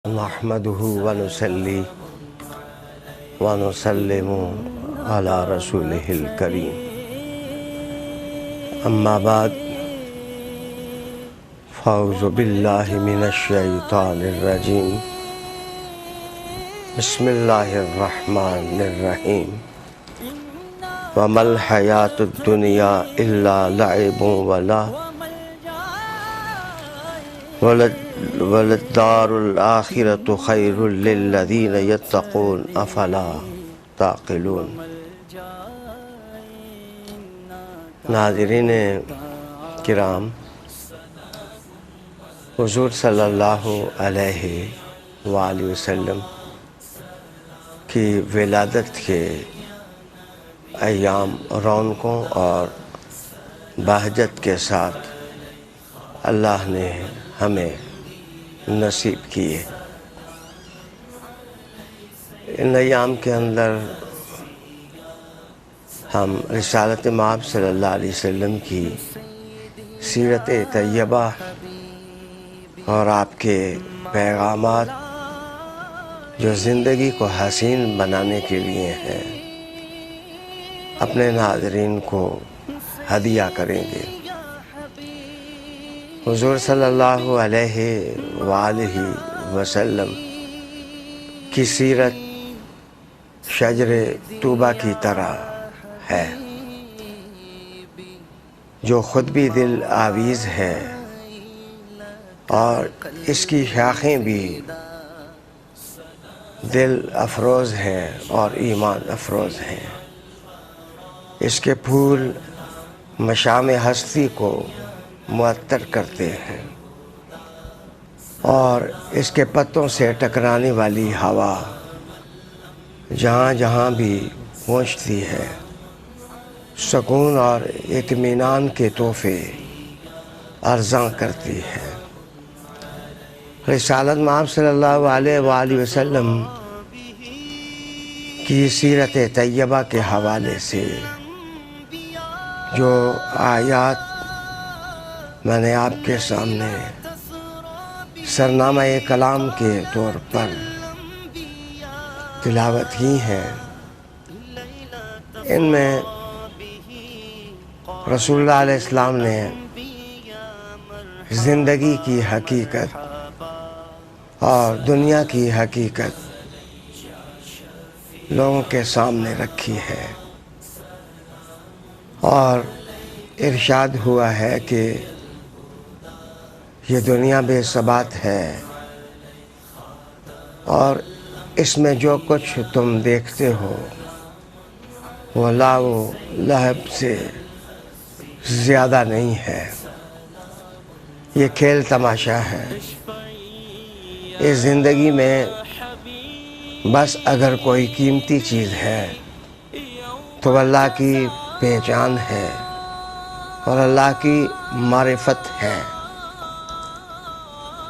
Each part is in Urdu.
نحمده ونصلي ونسلم على رسوله الكريم أما بعد فأعوذ بالله من الشيطان الرجيم بسم الله الرحمن الرحيم وما الحياة الدنيا إلا لعب وللدار الآخرة خير للذين يتقون أفلا تعقلون۔ ناظرین کرام، حضور صلی اللہ علیہ وآلہ وسلم کی ولادت کے ایام رونقوں اور بہجت کے ساتھ اللہ نے ہمیں نصیب کیے۔ ان ایام کے اندر ہم رسالت مآب صلی اللہ علیہ وسلم کی سیرت طیبہ اور آپ کے پیغامات جو زندگی کو حسین بنانے کے لیے ہیں اپنے ناظرین کو ہدیہ کریں گے۔ حضور صلی اللہ علیہ وآلہ وسلم کی سیرت شجر طوبہ کی طرح ہے جو خود بھی دل آویز ہے اور اس کی شاخیں بھی دل افروز ہیں اور ایمان افروز ہیں۔ اس کے پھول مشام ہستی کو معطر کرتے ہیں اور اس کے پتوں سے ٹکرانے والی ہوا جہاں جہاں بھی پہنچتی ہے سکون اور اطمینان کے تحفے عرضاں کرتی ہے۔ رسالت مآب صلی اللہ علیہ وآلہ وسلم کی سیرت طیبہ کے حوالے سے جو آیات میں نے آپ کے سامنے سرنامہ کلام کے طور پر تلاوت کی ہیں، ان میں رسول اللہ علیہ السلام نے زندگی کی حقیقت اور دنیا کی حقیقت لوگوں کے سامنے رکھی ہے اور ارشاد ہوا ہے کہ یہ دنیا بے ثبات ہے اور اس میں جو کچھ تم دیکھتے ہو وہ لعب و لہب سے زیادہ نہیں ہے، یہ کھیل تماشا ہے۔ اس زندگی میں بس اگر کوئی قیمتی چیز ہے تو اللہ کی پہچان ہے اور اللہ کی معرفت ہے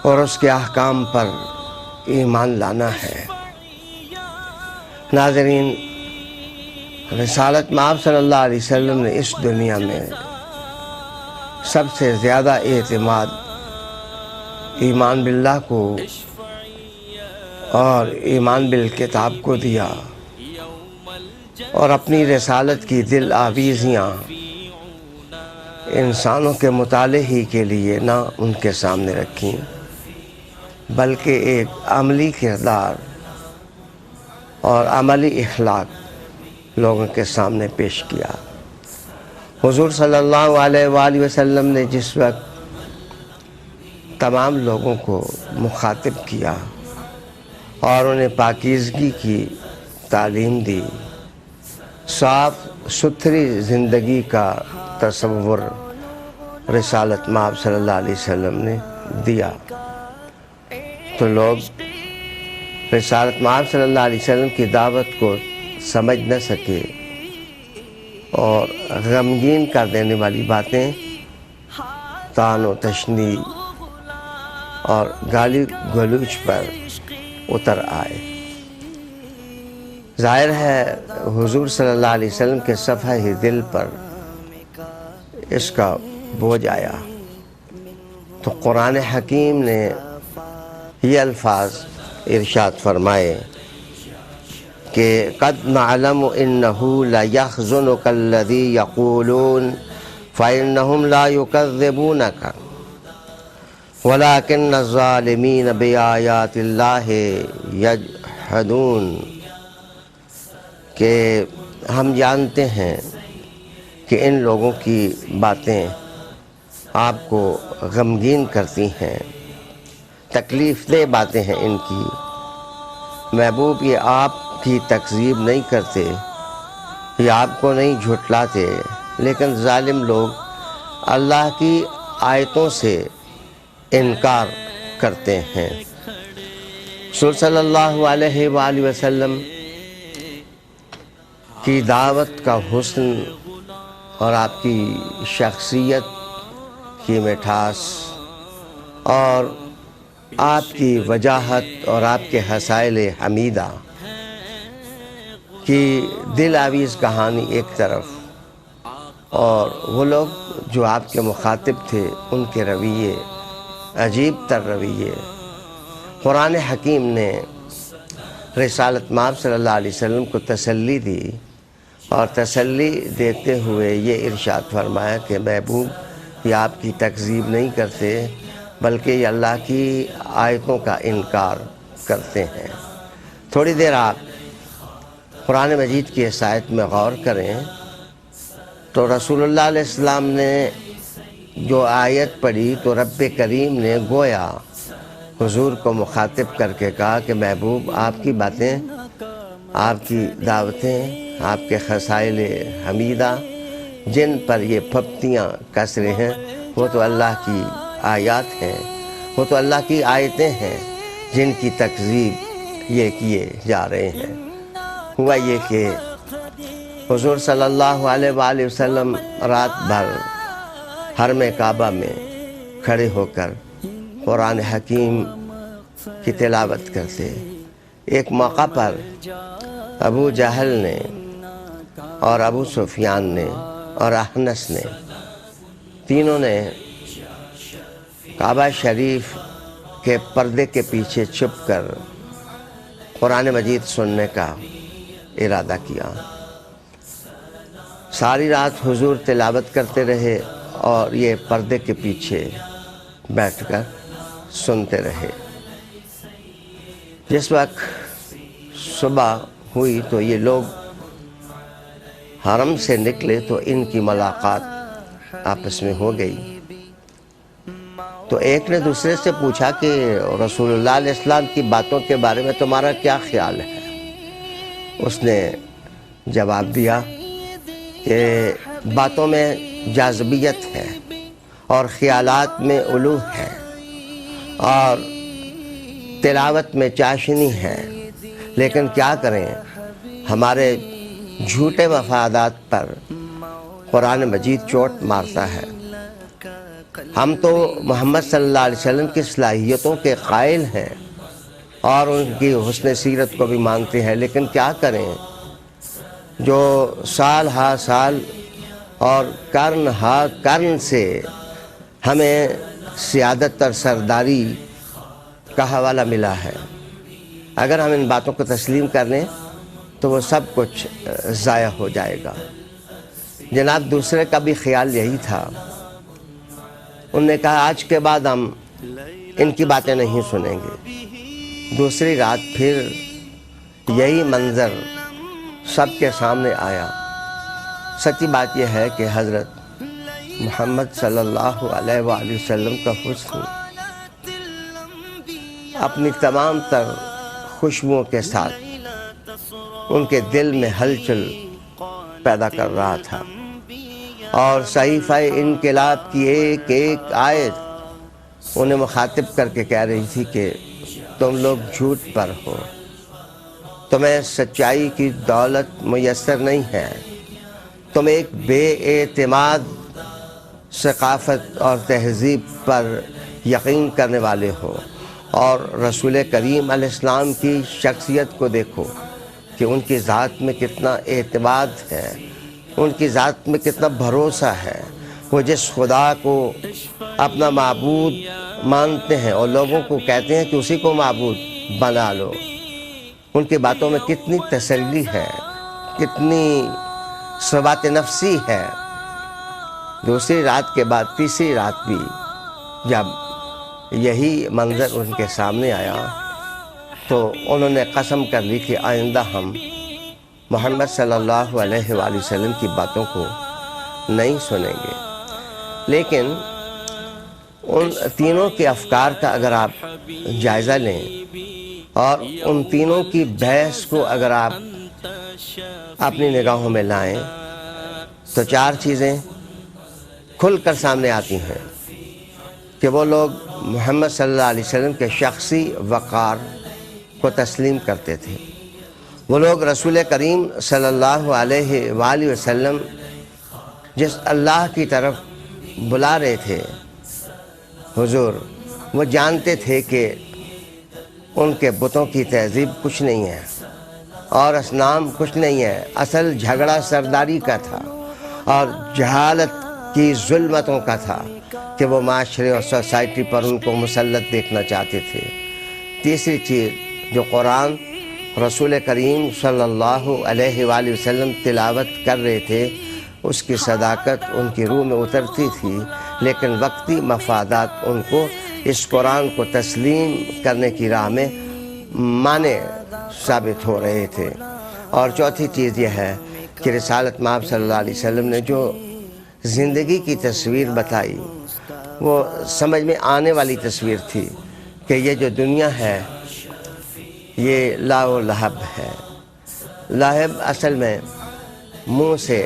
اور اس کے احکام پر ایمان لانا ہے۔ ناظرین، رسالت مآب صلی اللہ علیہ وسلم نے اس دنیا میں سب سے زیادہ اعتماد ایمان باللہ کو اور ایمان بالکتاب کو دیا اور اپنی رسالت کی دل آویزیاں انسانوں کے مطالعے ہی کے لیے نہ ان کے سامنے رکھیں بلکہ ایک عملی کردار اور عملی اخلاق لوگوں کے سامنے پیش کیا۔ حضور صلی اللہ علیہ وآلہ وسلم نے جس وقت تمام لوگوں کو مخاطب کیا اور انہیں پاکیزگی کی تعلیم دی، صاف ستھری زندگی کا تصور رسالت مآب صلی اللہ علیہ وسلم نے دیا تو لوگ رسالت مآب صلی اللہ علیہ وسلم کی دعوت کو سمجھ نہ سکے اور غمگین کر دینے والی باتیں طعن و تشنیع اور گالی گلوچ پر اتر آئے۔ ظاہر ہے حضور صلی اللہ علیہ وسلم کے صفحہ دل پر اس کا بوجھ آیا تو قرآن حکیم نے یہ الفاظ ارشاد فرمائے کہ قد نعلم انہ لیحزنک الذی یقولون فإنہم لا یکذبونک ولکن الظالمین بآیات اللہ یجحدون، کہ ہم جانتے ہیں کہ ان لوگوں کی باتیں آپ کو غمگین کرتی ہیں، تکلیف دہ باتیں ہیں ان کی۔ محبوب یہ آپ کی تکذیب نہیں کرتے، یہ آپ کو نہیں جھٹلاتے، لیکن ظالم لوگ اللہ کی آیتوں سے انکار کرتے ہیں۔ رسول صلی اللہ علیہ وآلہ وسلم کی دعوت کا حسن اور آپ کی شخصیت کی مٹھاس اور آپ کی وجاہت اور آپ کے حسائل حمیدہ کی دل آویز کہانی ایک طرف، اور وہ لوگ جو آپ کے مخاطب تھے ان کے رویے، عجیب تر رویے۔ قرآن حکیم نے رسالت مآب صلی اللہ علیہ وسلم کو تسلی دی، اور تسلی دیتے ہوئے یہ ارشاد فرمایا کہ محبوب یہ آپ کی تکذیب نہیں کرتے بلکہ یہ اللہ کی آیتوں کا انکار کرتے ہیں۔ تھوڑی دیر آپ قرآن مجید کی اس آیت میں غور کریں تو رسول اللہ علیہ السلام نے جو آیت پڑھی تو رب کریم نے گویا حضور کو مخاطب کر کے کہا کہ محبوب آپ کی باتیں، آپ کی دعوتیں، آپ کے خصائل حمیدہ جن پر یہ پھپتیاں کس رہے ہیں وہ تو اللہ کی آیات ہیں، وہ تو اللہ کی آیتیں ہیں جن کی تکذیب یہ کیے جا رہے ہیں۔ ہوا یہ کہ حضور صلی اللہ علیہ وآلہ وسلم رات بھر حرم کعبہ میں کھڑے ہو کر قرآن حکیم کی تلاوت کرتے۔ ایک موقع پر ابو جہل نے اور ابو سفیان نے اور احنس نے، تینوں نے کعبہ شریف کے پردے کے پیچھے چھپ کر قرآن مجید سننے کا ارادہ کیا۔ ساری رات حضور تلاوت کرتے رہے اور یہ پردے کے پیچھے بیٹھ کر سنتے رہے۔ جس وقت صبح ہوئی تو یہ لوگ حرم سے نکلے تو ان کی ملاقات آپس میں ہو گئی۔ تو ایک نے دوسرے سے پوچھا کہ رسول اللہ علیہ السلام کی باتوں کے بارے میں تمہارا کیا خیال ہے؟ اس نے جواب دیا کہ باتوں میں جاذبیت ہے اور خیالات میں علو ہے اور تلاوت میں چاشنی ہے، لیکن کیا کریں، ہمارے جھوٹے مفادات پر قرآن مجید چوٹ مارتا ہے۔ ہم تو محمد صلی اللہ علیہ وسلم کی صلاحیتوں کے قائل ہیں اور ان کی حسن سیرت کو بھی مانتے ہیں، لیکن کیا کریں، جو سال ہا سال اور قرن ہا قرن سے ہمیں سیادت اور سرداری کا حوالہ ملا ہے، اگر ہم ان باتوں کو تسلیم کر لیں تو وہ سب کچھ ضائع ہو جائے گا۔ جناب دوسرے کا بھی خیال یہی تھا، انہوں نے کہا آج کے بعد ہم ان کی باتیں نہیں سنیں گے۔ دوسری رات پھر یہی منظر سب کے سامنے آیا۔ سچی بات یہ ہے کہ حضرت محمد صلی اللہ علیہ وآلہ وسلم کا حسن اپنی تمام تر خوشبوؤں کے ساتھ ان کے دل میں ہلچل پیدا کر رہا تھا، اور صحیفہ انقلاب کی ایک ایک آیت انہیں مخاطب کر کے کہہ رہی تھی کہ تم لوگ جھوٹ پر ہو، تمہیں سچائی کی دولت میسر نہیں ہے، تم ایک بے اعتماد ثقافت اور تہذیب پر یقین کرنے والے ہو، اور رسول کریم علیہ السلام کی شخصیت کو دیکھو کہ ان کی ذات میں کتنا اعتماد ہے، ان کی ذات میں کتنا بھروسہ ہے۔ وہ جس خدا کو اپنا معبود مانتے ہیں اور لوگوں کو کہتے ہیں کہ اسی کو معبود بنا لو۔ ان کی باتوں میں کتنی تسلی ہے، کتنی ثبات نفسی ہے۔ دوسری رات کے بعد تیسری رات بھی جب یہی منظر ان کے سامنے آیا تو انہوں نے قسم کر لی کہ آئندہ ہم محمد صلی اللہ علیہ وآلہ وسلم کی باتوں کو نہیں سنیں گے۔ لیکن ان تینوں کے افکار کا اگر آپ جائزہ لیں اور ان تینوں کی بحث کو اگر آپ اپنی نگاہوں میں لائیں تو چار چیزیں کھل کر سامنے آتی ہیں کہ وہ لوگ محمد صلی اللہ علیہ وسلم کے شخصی وقار کو تسلیم کرتے تھے۔ وہ لوگ رسول کریم صلی اللہ علیہ وآلہ وسلم جس اللہ کی طرف بلا رہے تھے حضور، وہ جانتے تھے کہ ان کے بتوں کی تہذیب کچھ نہیں ہے اور اصنام کچھ نہیں ہے، اصل جھگڑا سرداری کا تھا اور جہالت کی ظلمتوں کا تھا کہ وہ معاشرے اور سوسائٹی پر ان کو مسلط دیکھنا چاہتے تھے۔ تیسری چیز جو قرآن رسول کریم صلی اللہ علیہ وآلہ وسلم تلاوت کر رہے تھے اس کی صداقت ان کی روح میں اترتی تھی، لیکن وقتی مفادات ان کو اس قرآن کو تسلیم کرنے کی راہ میں مانع ثابت ہو رہے تھے۔ اور چوتھی چیز یہ ہے کہ رسالت مآب صلی اللہ علیہ وسلم نے جو زندگی کی تصویر بتائی وہ سمجھ میں آنے والی تصویر تھی کہ یہ جو دنیا ہے یہ لا و لہب ہے۔ لہب اصل میں منہ سے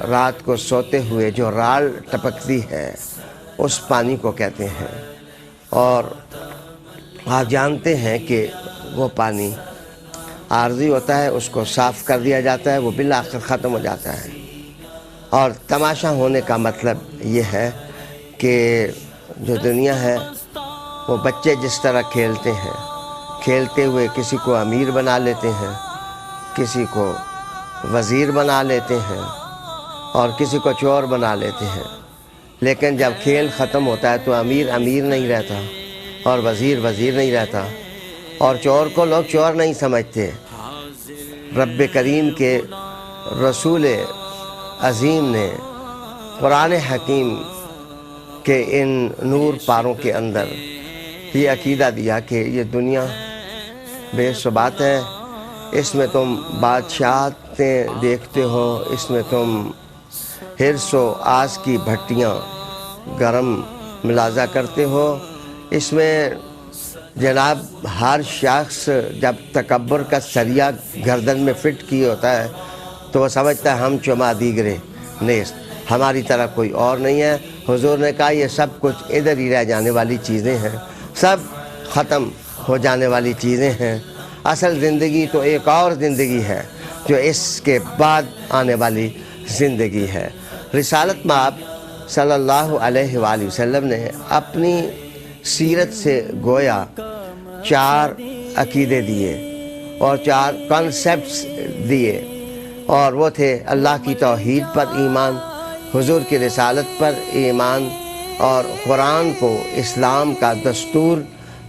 رات کو سوتے ہوئے جو رال ٹپکتی ہے اس پانی کو کہتے ہیں، اور آپ جانتے ہیں کہ وہ پانی عارضی ہوتا ہے، اس کو صاف کر دیا جاتا ہے، وہ بالآخر ختم ہو جاتا ہے۔ اور تماشا ہونے کا مطلب یہ ہے کہ جو دنیا ہے وہ بچے جس طرح کھیلتے ہیں، کھیلتے ہوئے کسی کو امیر بنا لیتے ہیں، کسی کو وزیر بنا لیتے ہیں اور کسی کو چور بنا لیتے ہیں، لیکن جب کھیل ختم ہوتا ہے تو امیر امیر نہیں رہتا اور وزیر وزیر نہیں رہتا اور چور کو لوگ چور نہیں سمجھتے۔ رب کریم کے رسول عظیم نے قرآن حکیم کے ان نور پاروں کے اندر یہ عقیدہ دیا کہ یہ دنیا بے ثبات ہے، اس میں تم بادشاہتیں دیکھتے ہو، اس میں تم حرص و آس کی بھٹیاں گرم ملاحظہ کرتے ہو، اس میں جناب ہر شخص جب تکبر کا سریا گردن میں فٹ کی ہوتا ہے تو وہ سمجھتا ہے ہم چما دیگرے نیست، ہماری طرح کوئی اور نہیں ہے۔ حضور نے کہا یہ سب کچھ ادھر ہی رہ جانے والی چیزیں ہیں، سب ختم ہو جانے والی چیزیں ہیں، اصل زندگی تو ایک اور زندگی ہے جو اس کے بعد آنے والی زندگی ہے۔ رسالت مآب صلی اللہ علیہ وآلہ وسلم نے اپنی سیرت سے گویا چار عقیدے دیے اور چار کانسیپٹس دیے، اور وہ تھے اللہ کی توحید پر ایمان، حضور کی رسالت پر ایمان، اور قرآن کو اسلام کا دستور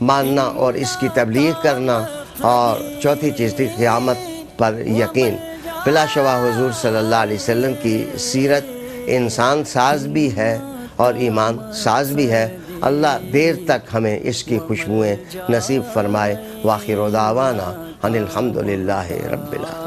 ماننا اور اس کی تبلیغ کرنا، اور چوتھی چیز تھی قیامت پر یقین۔ بلا شبہ حضور صلی اللہ علیہ وسلم کی سیرت انسان ساز بھی ہے اور ایمان ساز بھی ہے۔ اللہ دیر تک ہمیں اس کی خوشبوئیں نصیب فرمائے۔ وآخر دعوانا ان الحمد للہ رب العالمین۔